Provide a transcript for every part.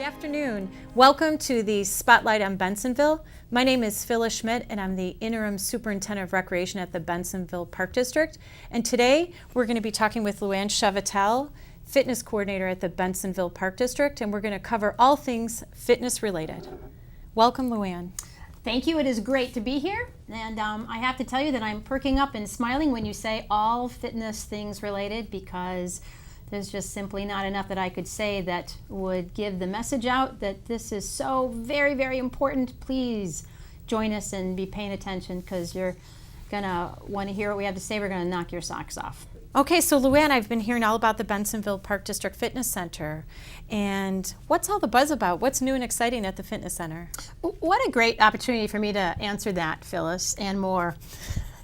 afternoon. Welcome to the Spotlight on Bensenville. My name is Phyllis Schmidt and I'm the Interim Superintendent of Recreation at the Bensenville Park District. And today we're going to be talking with Luann Chevatel, Fitness Coordinator at the Bensenville Park District, and we're going to cover all things fitness related. Welcome, Luann. Thank you. It is great to be here. And I have to tell you that I'm perking up and smiling when you say all fitness things related, because there's just simply not enough that I could say that would give the message out that this is so very, very important. Please join us and be paying attention, because you're going to want to hear what we have to say. We're going to knock your socks off. Okay, so Luann, I've been hearing all about the Bensenville Park District Fitness Center. And what's all the buzz about? What's new and exciting at the fitness center? What a great opportunity for me to answer that, Phyllis, and more.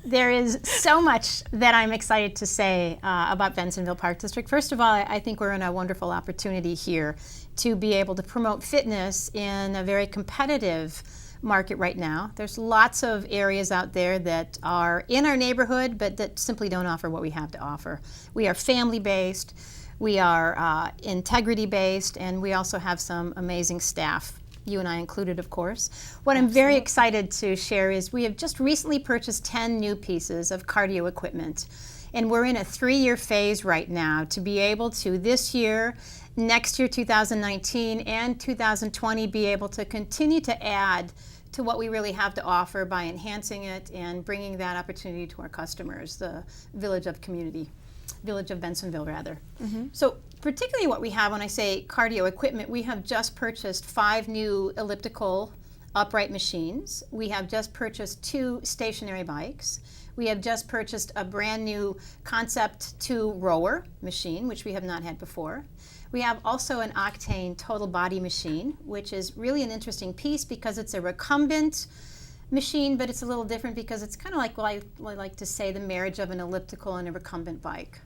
There is so much that I'm excited to say about Bensenville Park District. First of all, I think we're in a wonderful opportunity here to be able to promote fitness in a very competitive market right now. There's lots of areas out there that are in our neighborhood, but that simply don't offer what we have to offer. We are family-based, we are integrity-based, and we also have some amazing staff, you and I included, of course. What I'm very excited to share is we have just recently purchased 10 new pieces of cardio equipment. And we're in a 3-year phase right now to be able to, this year, next year, 2019, and 2020, be able to continue to add to what we really have to offer by enhancing it and bringing that opportunity to our customers, the Village of Bensenville, rather. Mm-hmm. So particularly what we have when I say cardio equipment, we have just purchased 5 new elliptical upright machines. We have just purchased 2 stationary bikes. We have just purchased a brand new Concept 2 rower machine, which we have not had before. We have also an Octane total body machine, which is really an interesting piece because it's a recumbent machine, but it's a little different because it's kind of like, well, I like to say, the marriage of an elliptical and a recumbent bike.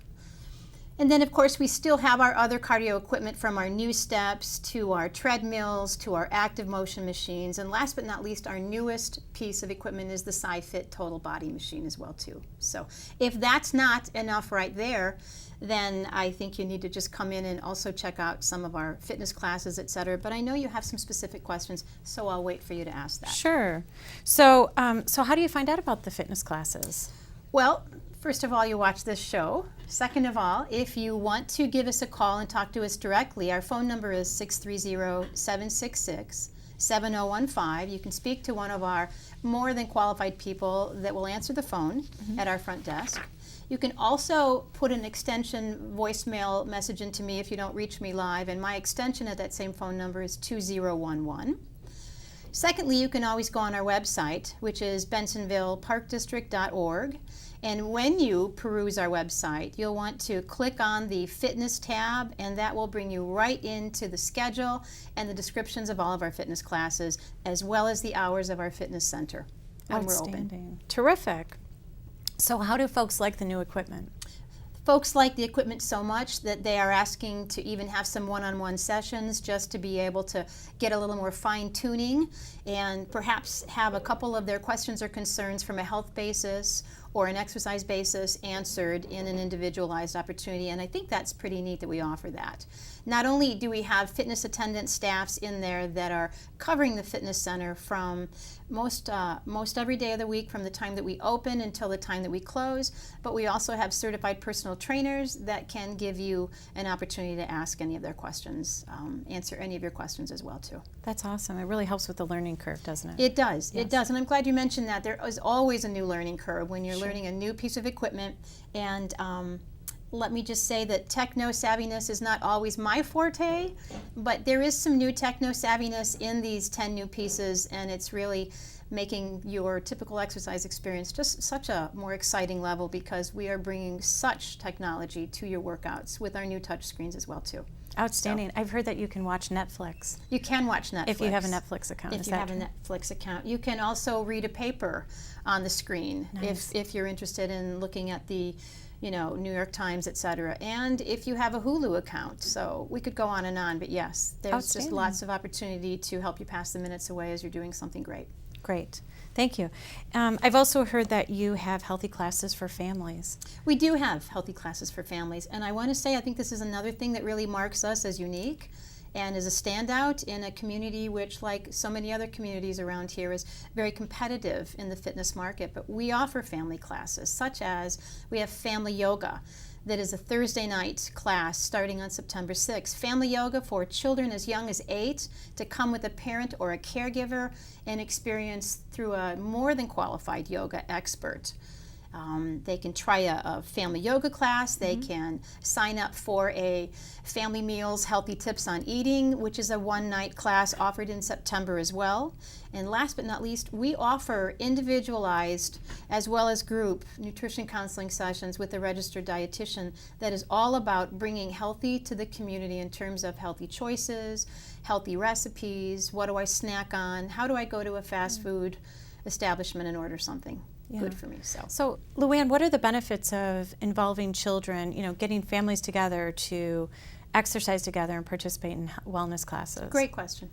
And then, of course, we still have our other cardio equipment, from our new steps to our treadmills to our active motion machines. And last but not least, our newest piece of equipment is the SciFit total body machine as well, too. So if that's not enough right there, then I think you need to just come in and also check out some of our fitness classes, et cetera. But I know you have some specific questions, so I'll wait for you to ask that. Sure. So, so how do you find out about the fitness classes? Well, first of all, you watch this show. Second of all, if you want to give us a call and talk to us directly, our phone number is 630-766-7015. You can speak to one of our more than qualified people that will answer the phone at our front desk. You can also put an extension voicemail message into me if you don't reach me live, and my extension at that same phone number is 2011. Secondly, you can always go on our website, which is bensenvilleparkdistrict.org. And when you peruse our website, you'll want to click on the fitness tab, and that will bring you right into the schedule and the descriptions of all of our fitness classes, as well as the hours of our fitness center when we're open. Terrific. So how do folks like the new equipment? Folks like the equipment so much that they are asking to even have some one-on-one sessions just to be able to get a little more fine-tuning and perhaps have a couple of their questions or concerns from a health basis or an exercise basis answered in an individualized opportunity. And I think that's pretty neat that we offer that. Not only do we have fitness attendant staffs in there that are covering the fitness center from most every day of the week, from the time that we open until the time that we close, but we also have certified personal trainers that can give you an opportunity to ask any of their questions, answer any of your questions as well too. That's awesome. It really helps with the learning curve, doesn't it? It does. Yes. It does. And I'm glad you mentioned that. There is always a new learning curve when you're learning a new piece of equipment. And let me just say that techno savviness is not always my forte, but there is some new techno savviness in these 10 new pieces, and it's really making your typical exercise experience just such a more exciting level, because we are bringing such technology to your workouts with our new touch screens as well too. Outstanding. So, I've heard that you can watch Netflix. You can watch Netflix. If you have a Netflix account. If you have a Netflix account. You can also read a paper on the screen. Nice. If you're interested in looking at the New York Times, et cetera. And if you have a Hulu account. So we could go on and on, but yes, there's just lots of opportunity to help you pass the minutes away as you're doing something great. Great. Thank you. I've also heard that you have healthy classes for families. We do have healthy classes for families. And I want to say, I think this is another thing that really marks us as unique. and is a standout in a community which, like so many other communities around here, is very competitive in the fitness market. But we offer family classes, such as we have family yoga. That is a Thursday night class starting on September 6th. Family yoga for children as young as 8 to come with a parent or a caregiver and experience through a more than qualified yoga expert. They can try a family yoga class. They can sign up for a Family Meals Healthy Tips on Eating, which is a one-night class offered in September as well. And last but not least, we offer individualized as well as group nutrition counseling sessions with a registered dietitian that is all about bringing healthy to the community in terms of healthy choices, healthy recipes, what do I snack on, how do I go to a fast food establishment and order something good for me. So, Luann, what are the benefits of involving children, getting families together to exercise together and participate in wellness classes? Great question.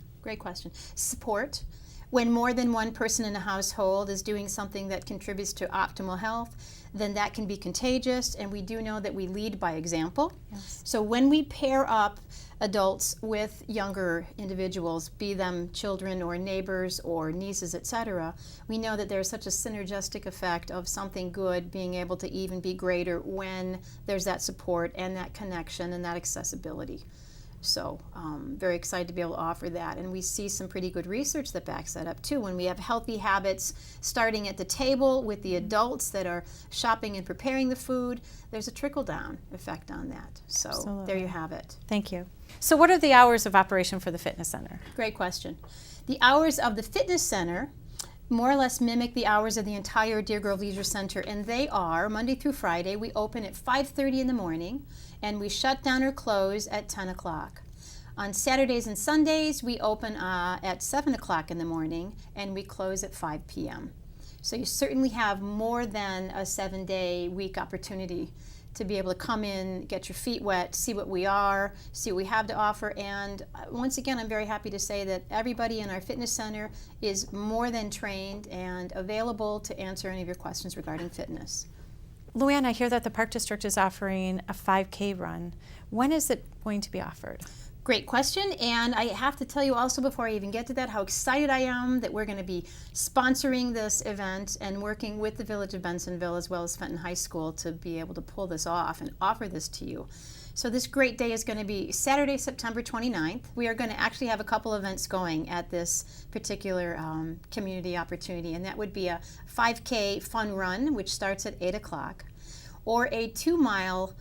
Support. When more than one person in a household is doing something that contributes to optimal health, then that can be contagious, and we do know that we lead by example. Yes. So when we pair up adults with younger individuals, be them children or neighbors or nieces, etc., we know that there's such a synergistic effect of something good being able to even be greater when there's that support and that connection and that accessibility. So very excited to be able to offer that. And we see some pretty good research that backs that up too. When we have healthy habits starting at the table with the adults that are shopping and preparing the food, there's a trickle-down effect on that. So Absolutely. There you have it. Thank you. So what are the hours of operation for the fitness center? Great question. The hours of the fitness center more or less mimic the hours of the entire Deer Grove Leisure Center, and they are Monday through Friday. We open at 5:30 in the morning, and we shut down or close at 10 o'clock. On Saturdays and Sundays, we open at 7 o'clock in the morning, and we close at 5 p.m. So you certainly have more than a 7-day week opportunity to be able to come in, get your feet wet, see what we are, see what we have to offer. And once again, I'm very happy to say that everybody in our fitness center is more than trained and available to answer any of your questions regarding fitness. Luann, I hear that the Park District is offering a 5K run. When is it going to be offered? Great question, and I have to tell you also before I even get to that how excited I am that we're going to be sponsoring this event and working with the Village of Bensenville as well as Fenton High School to be able to pull this off and offer this to you. So this great day is going to be Saturday, September 29th. We are going to actually have a couple events going at this particular community opportunity, and that would be a 5K fun run, which starts at 8 o'clock, or a 2-mile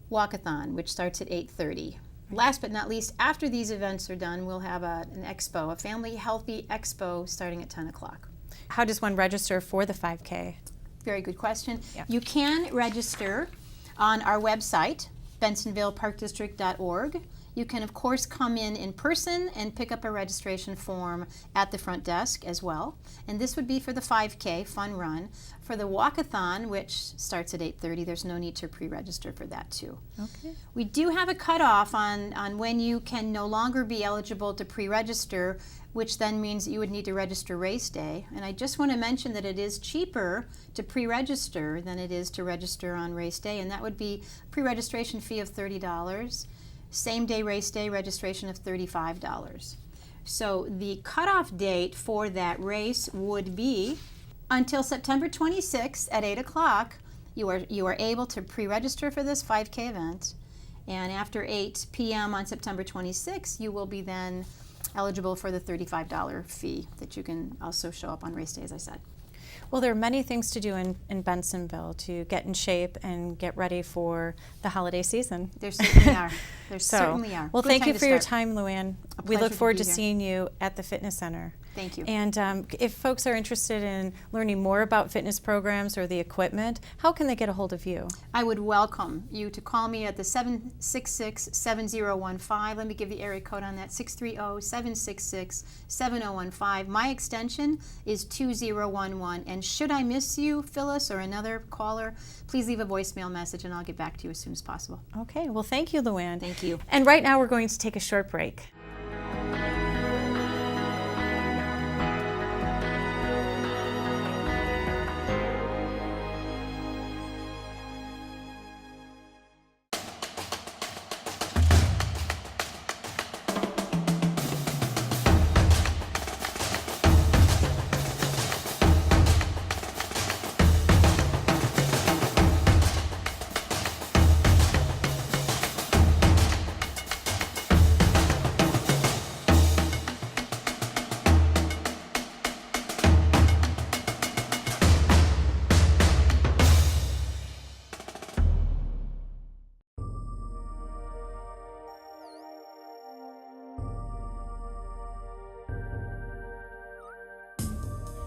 walkathon, which starts at 8:30. Last but not least, after these events are done, we'll have an expo, a family healthy expo starting at 10 o'clock. How does one register for the 5K? Very good question. Yeah. You can register on our website, bensonvilleparkdistrict.org. You can, of course, come in person and pick up a registration form at the front desk as well. And this would be for the 5K fun run. For the walkathon, which starts at 8:30, there's no need to pre-register for that too. Okay. We do have a cutoff on when you can no longer be eligible to pre-register, which then means that you would need to register race day. And I just want to mention that it is cheaper to pre-register than it is to register on race day, and that would be pre-registration fee of $30. Same day race day registration of $35. So the cutoff date for that race would be until September 26th at 8 o'clock. You are able to pre-register for this 5K event, and after 8 p.m. on September 26th, you will be then eligible for the $35 fee that you can also show up on race day, as I said. Well, there are many things to do in Bensenville to get in shape and get ready for the holiday season. There certainly are. Certainly are. Well, Good thank time you to for your start. time, Luann. A We pleasure look to forward be to here. seeing you at the fitness center. Thank you. And if folks are interested in learning more about fitness programs or the equipment, how can they get a hold of you? I would welcome you to call me at the 766-7015. Let me give the area code on that, 630-766-7015. My extension is 2011. And should I miss you, Phyllis, or another caller, please leave a voicemail message and I'll get back to you as soon as possible. Okay, well, thank you, Luann. Thank you. And right now we're going to take a short break.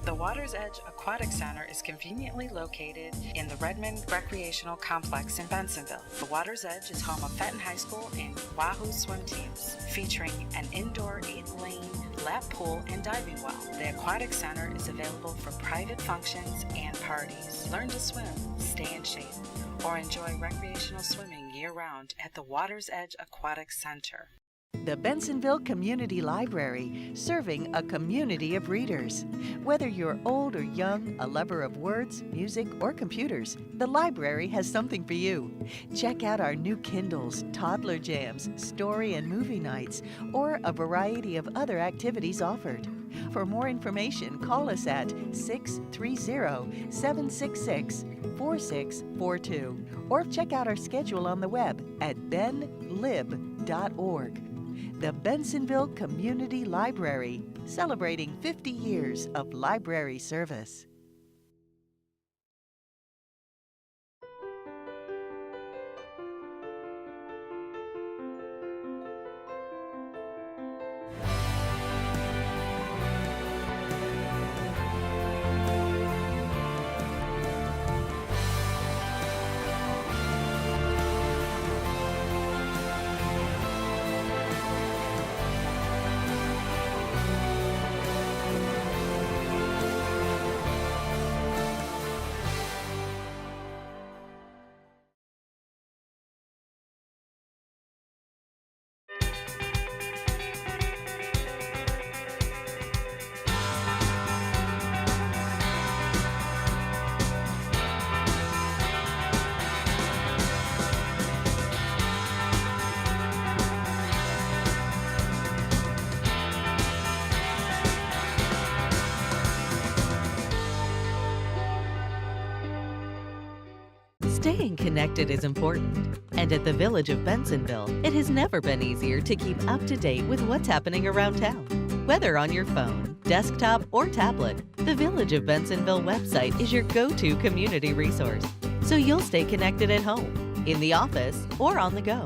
The Water's Edge Aquatic Center is conveniently located in the Redmond Recreational Complex in Bensenville. The Water's Edge is home of Fenton High School and Wahoo swim teams, featuring an indoor 8-lane lap pool and diving well. The Aquatic Center is available for private functions and parties. Learn to swim, stay in shape, or enjoy recreational swimming year-round at the Water's Edge Aquatic Center. The Bensenville Community Library, serving a community of readers. Whether you're old or young, a lover of words, music, or computers, the library has something for you. Check out our new Kindles, toddler jams, story and movie nights, or a variety of other activities offered. For more information, call us at 630-766-4642 or check out our schedule on the web at benlib.org. The Bensenville Community Library, celebrating 50 years of library service. Staying connected is important, and at the Village of Bensenville, it has never been easier to keep up to date with what's happening around town. Whether on your phone, desktop, or tablet, the Village of Bensenville website is your go-to community resource, so you'll stay connected at home, in the office, or on the go.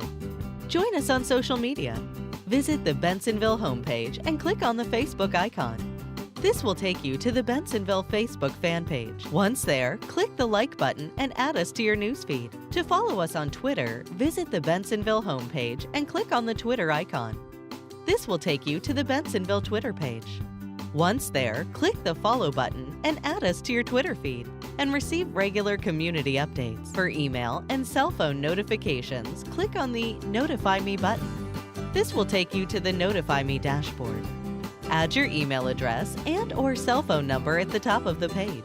Join us on social media. Visit the Bensenville homepage and click on the Facebook icon. This will take you to the Bensenville Facebook fan page. Once there, click the like button and add us to your newsfeed. To follow us on Twitter, visit the Bensenville homepage and click on the Twitter icon. This will take you to the Bensenville Twitter page. Once there, click the follow button and add us to your Twitter feed and receive regular community updates. For email and cell phone notifications, click on the Notify Me button. This will take you to the Notify Me dashboard. Add your email address and/or cell phone number at the top of the page.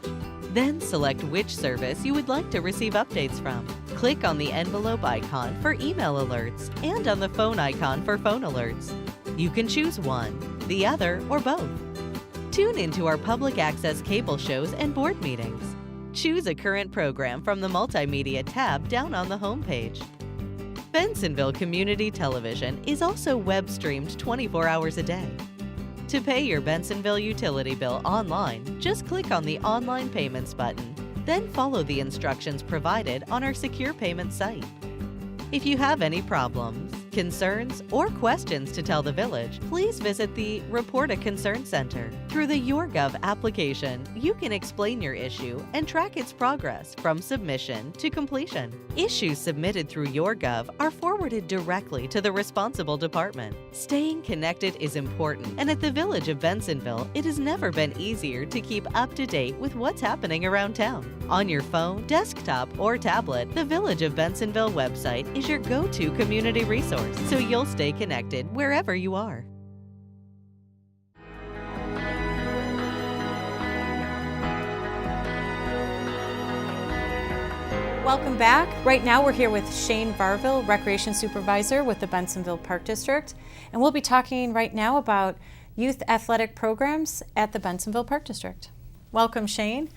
Then select which service you would like to receive updates from. Click on the envelope icon for email alerts and on the phone icon for phone alerts. You can choose one, the other, or both. Tune into our public access cable shows and board meetings. Choose a current program from the Multimedia tab down on the home page. Bensenville Community Television is also web streamed 24 hours a day. To pay your Bensenville utility bill online, just click on the Online Payments button, then follow the instructions provided on our secure payment site. If you have any problems, concerns, or questions to tell the Village, please visit the Report a Concern Center. Through the YourGov application, you can explain your issue and track its progress from submission to completion. Issues submitted through YourGov are forwarded directly to the responsible department. Staying connected is important, and at the Village of Bensenville, it has never been easier to keep up to date with what's happening around town. On your phone, desktop, or tablet, the Village of Bensenville website is your go-to community resource, so you'll stay connected wherever you are. Welcome back. Right now we're here with Shane Varville, Recreation Supervisor with the Bensenville Park District, and we'll be talking right now about youth athletic programs at the Bensenville Park District. Welcome, Shane.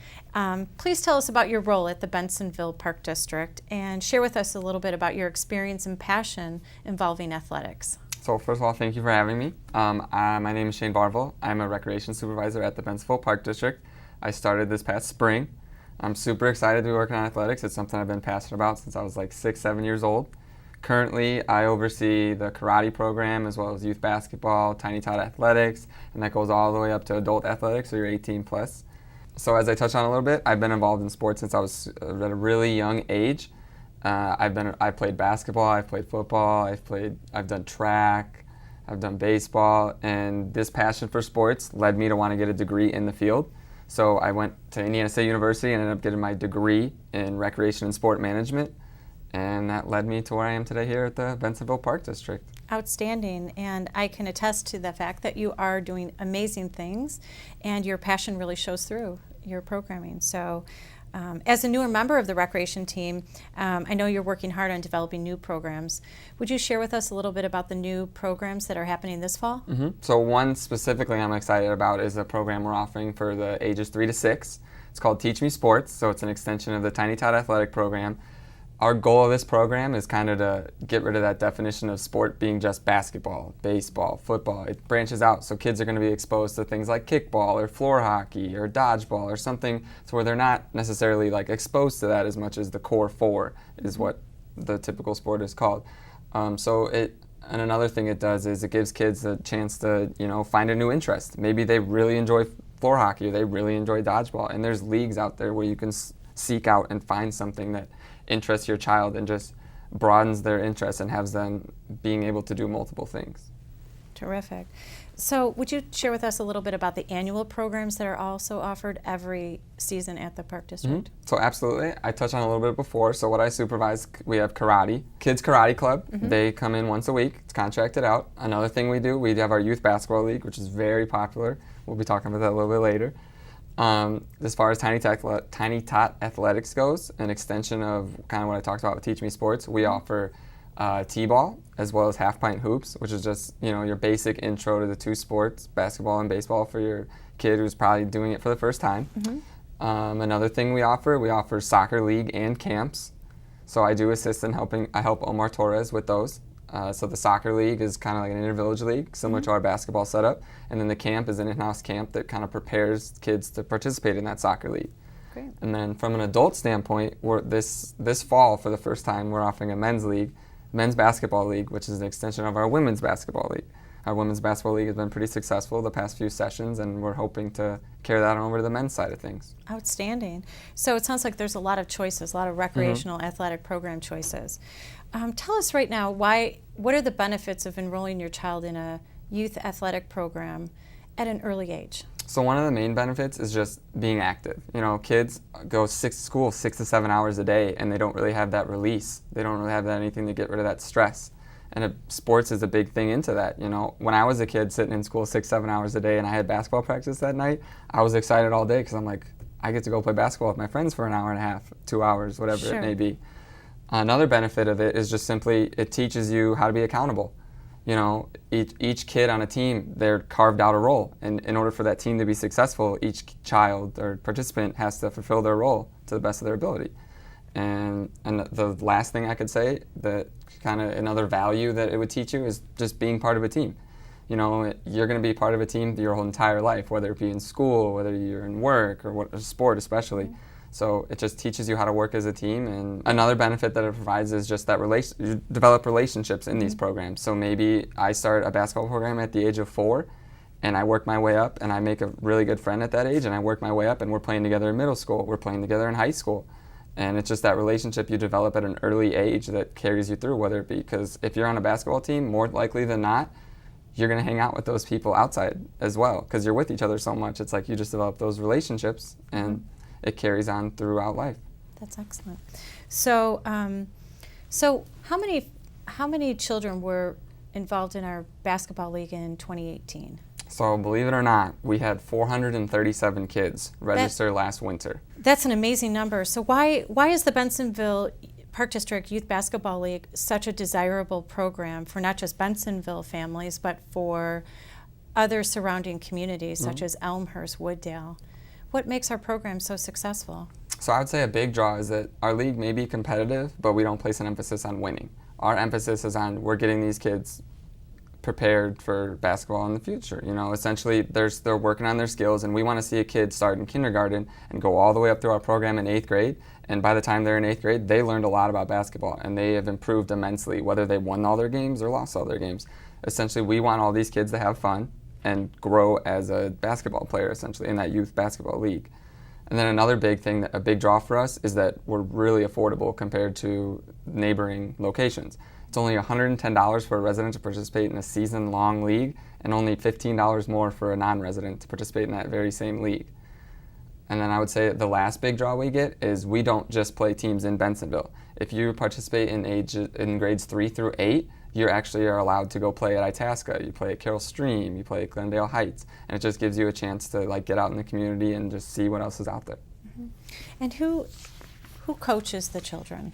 Please tell us about your role at the Bensenville Park District and share with us a little bit about your experience and passion involving athletics. So first of all, thank you for having me. My name is Shane Varville. I'm a Recreation Supervisor at the Bensenville Park District. I started this past spring. I'm super excited to be working on athletics. It's something I've been passionate about since I was like 6, 7 years old. Currently, I oversee the karate program as well as youth basketball, tiny tot athletics, and that goes all the way up to adult athletics, so you're 18 plus. So as I touched on a little bit, I've been involved in sports since I was at a really young age. I played basketball, I've played football, I've done track, I've done baseball, and this passion for sports led me to want to get a degree in the field. So I went to Indiana State University and ended up getting my degree in recreation and sport management, and that led me to where I am today here at the Bensenville Park District. Outstanding, and I can attest to the fact that you are doing amazing things, and your passion really shows through your programming. So as a newer member of the recreation team, I know you're working hard on developing new programs. Would you share with us a little bit about the new programs that are happening this fall? Mm-hmm. So one specifically I'm excited about is a program we're offering for the ages 3 to 6. It's called Teach Me Sports, so it's an extension of the Tiny Tot Athletic program. Our goal of this program is kind of to get rid of that definition of sport being just basketball, baseball, football. It branches out, so kids are going to be exposed to things like kickball or floor hockey or dodgeball or something, so where they're not necessarily like exposed to that as much as the core four is what the typical sport is called. And another thing it does is it gives kids a chance to, find a new interest. Maybe they really enjoy floor hockey or they really enjoy dodgeball, and there's leagues out there where you can seek out and find something that interests your child and just broadens their interest and has them being able to do multiple things. Terrific. So would you share with us a little bit about the annual programs that are also offered every season at the Park District? Mm-hmm. So absolutely. I touched on it a little bit before. So what I supervise, we have karate, Kids Karate Club. Mm-hmm. They come in once a week. It's contracted out. Another thing we do, we have our Youth Basketball League, which is very popular. We'll be talking about that a little bit later. As far as Tiny Tot Athletics goes, an extension of kind of what I talked about with Teach Me Sports, we offer T-ball as well as half-pint hoops, which is just your basic intro to the two sports, basketball and baseball, for your kid who's probably doing it for the first time. Mm-hmm. Another thing we offer soccer league and camps. So I do assist in I help Omar Torres with those. So the soccer league is kind of like an inter-village league, similar to our basketball setup. And then the camp is an in-house camp that kind of prepares kids to participate in that soccer league. Great. And then from an adult standpoint, this fall, for the first time, we're offering a men's basketball league, which is an extension of our women's basketball league. Our women's basketball league has been pretty successful the past few sessions, and we're hoping to carry that on over to the men's side of things. Outstanding. So it sounds like there's a lot of choices, a lot of recreational athletic program choices. Tell us right now, what are the benefits of enrolling your child in a youth athletic program at an early age? So one of the main benefits is just being active. Kids go to school 6 to 7 hours a day, and they don't really have that release. They don't really have anything to get rid of that stress. And sports is a big thing into that. When I was a kid sitting in school 6-7 hours a day and I had basketball practice that night, I was excited all day because I'm like, I get to go play basketball with my friends for an hour and a half, 2 hours, whatever Sure. it may be. Another benefit of it is just simply it teaches you how to be accountable. Each kid on a team, they're carved out a role. And in order for that team to be successful, each child or participant has to fulfill their role to the best of their ability. And the last thing I could say, that kind of another value that it would teach you, is just being part of a team. You're going to be part of a team your whole entire life, whether it be in school, whether you're in work, or sport especially. Mm-hmm. So it just teaches you how to work as a team. And another benefit that it provides is just that you develop relationships in these programs. So maybe I start a basketball program at the age of 4, and I work my way up, and I make a really good friend at that age, and I work my way up, and we're playing together in middle school, we're playing together in high school. And it's just that relationship you develop at an early age that carries you through, whether it be, because if you're on a basketball team, more likely than not, you're going to hang out with those people outside as well, because you're with each other so much. It's like you just develop those relationships, and it carries on throughout life. That's excellent. So, how many children were involved in our basketball league in 2018? So believe it or not, we had 437 kids register last winter. That's an amazing number. So why is the Bensenville Park District Youth Basketball League such a desirable program for not just Bensenville families, but for other surrounding communities such as Elmhurst, Wooddale? What makes our program so successful? So I would say a big draw is that our league may be competitive, but we don't place an emphasis on winning. Our emphasis is on we're getting these kids prepared for basketball in the future. Essentially they're working on their skills, and we want to see a kid start in kindergarten and go all the way up through our program in 8th grade. And by the time they're in 8th grade, they learned a lot about basketball, and they have improved immensely, whether they won all their games or lost all their games. Essentially, we want all these kids to have fun and grow as a basketball player, essentially, in that youth basketball league. And then another big thing, a big draw for us, is that we're really affordable compared to neighboring locations. It's only $110 for a resident to participate in a season-long league, and only $15 more for a non-resident to participate in that very same league. And then I would say the last big draw we get is we don't just play teams in Bensenville. If you participate in grades 3 through 8, you actually are allowed to go play at Itasca. You play at Carroll Stream, you play at Glendale Heights, and it just gives you a chance to like get out in the community and just see what else is out there. Mm-hmm. And who coaches the children?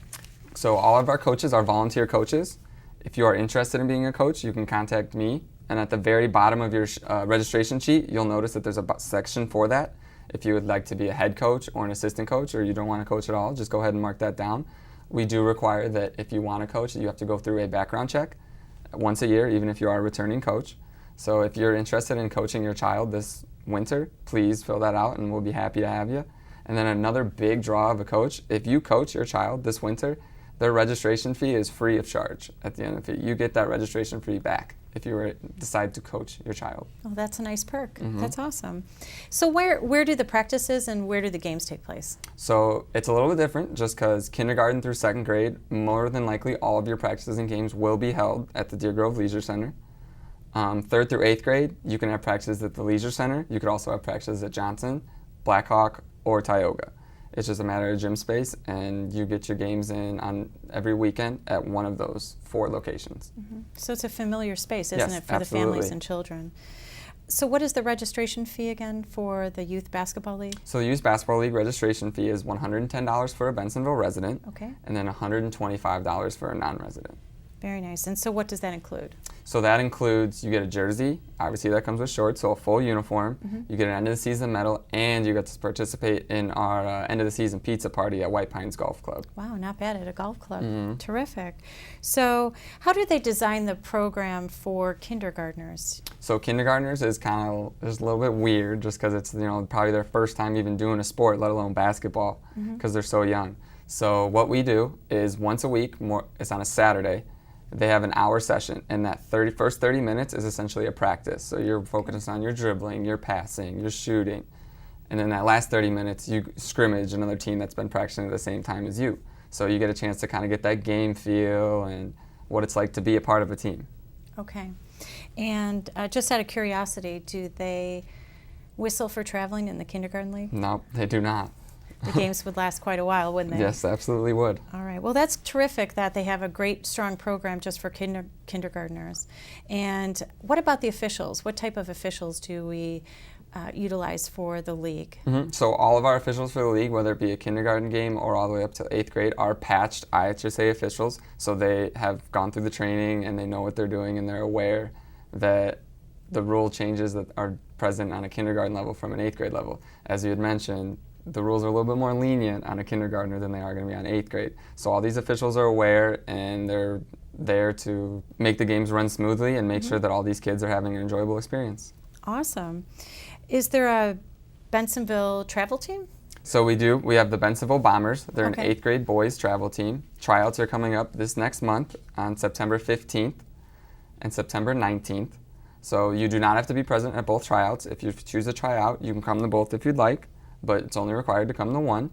So all of our coaches are volunteer coaches. If you are interested in being a coach, you can contact me. And at the very bottom of your registration sheet, you'll notice that there's a section for that. If you would like to be a head coach or an assistant coach, or you don't want to coach at all, just go ahead and mark that down. We do require that if you want to coach, you have to go through a background check once a year, even if you are a returning coach. So if you're interested in coaching your child this winter, please fill that out and we'll be happy to have you. And then another big draw of a coach, if you coach your child this winter, their registration fee is free of charge at the end of it. You get that registration fee back if you decide to coach your child. Oh, that's a nice perk. Mm-hmm. That's awesome. So where do the practices and where do the games take place? So it's a little bit different just because kindergarten through 2nd grade, more than likely all of your practices and games will be held at the Deer Grove Leisure Center. 3rd through 8th grade, you can have practices at the Leisure Center. You could also have practices at Johnson, Blackhawk, or Tioga. It's just a matter of gym space, and you get your games in on every weekend at one of those 4 locations. Mm-hmm. So it's a familiar space, isn't Yes, it, for absolutely. the families and children? So what is the registration fee again for the Youth Basketball League? So the Youth Basketball League registration fee is $110 for a Bensenville resident, Okay. and then $125 for a non-resident. Very nice. And so what does that include? So that includes, you get a jersey, obviously that comes with shorts, so a full uniform. Mm-hmm. You get an end of the season medal, and you get to participate in our end of the season pizza party at White Pines Golf Club. Wow, not bad at a golf club. Mm-hmm. Terrific. So how do they design the program for kindergartners? So kindergartners is kind of just a little bit weird, just because it's probably their first time even doing a sport, let alone basketball, because they're so young. So what we do is once a week, it's on a Saturday. They have an hour session, and that first 30 minutes is essentially a practice. So you're focused on your dribbling, your passing, your shooting. And then that last 30 minutes, you scrimmage another team that's been practicing at the same time as you. So you get a chance to kind of get that game feel and what it's like to be a part of a team. Okay. And just out of curiosity, do they whistle for traveling in the kindergarten league? No, they do not. The games would last quite a while, wouldn't they? Yes, absolutely would. All right. Well, that's terrific that they have a great, strong program just for kindergartners. And what about the officials? What type of officials do we utilize for the league? Mm-hmm. So all of our officials for the league, whether it be a kindergarten game or all the way up to 8th grade, are patched IHSA officials. So they have gone through the training and they know what they're doing, and they're aware that the rule changes that are present on a kindergarten level from an 8th grade level. As you had mentioned, the rules are a little bit more lenient on a kindergartner than they are going to be on 8th grade. So all these officials are aware, and they're there to make the games run smoothly and make sure that all these kids are having an enjoyable experience. Awesome. Is there a Bensenville travel team? So we do. We have the Bensenville Bombers. They're Okay. an 8th grade boys travel team. Tryouts are coming up this next month on September 15th and September 19th. So you do not have to be present at both tryouts. If you choose to try out, you can come to both if you'd like, but it's only required to come to one.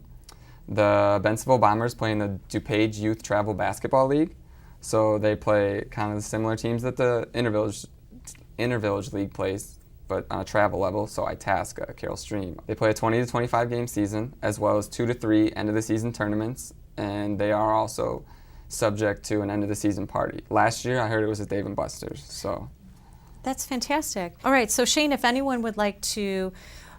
The Bensenville Bombers play in the DuPage Youth Travel Basketball League. So they play kind of the similar teams that the Intervillage League plays, but on a travel level, so Itasca, Carroll Stream. They play a 20 to 25 game season, as well as 2 to 3 end of the season tournaments, and they are also subject to an end of the season party. Last year, I heard it was at Dave & Buster's, so. That's fantastic. All right, so Shane, if anyone would like to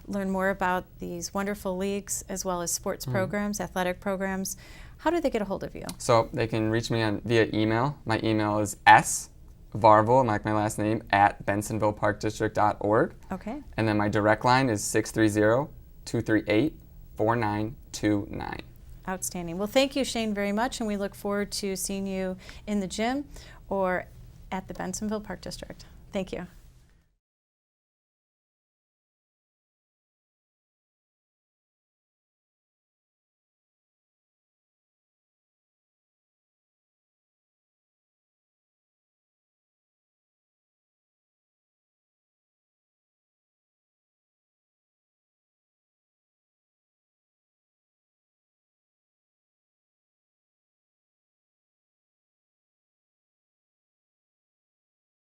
learn more about these wonderful leagues as well as sports programs, athletic programs, how do they get a hold of you? So they can reach me via email. My email is svarvel, like my last name, at bensonvilleparkdistrict.org. Okay. And then my direct line is 630-238-4929. Outstanding. Well, thank you, Shane, very much, and we look forward to seeing you in the gym or at the Bensenville Park District. Thank you.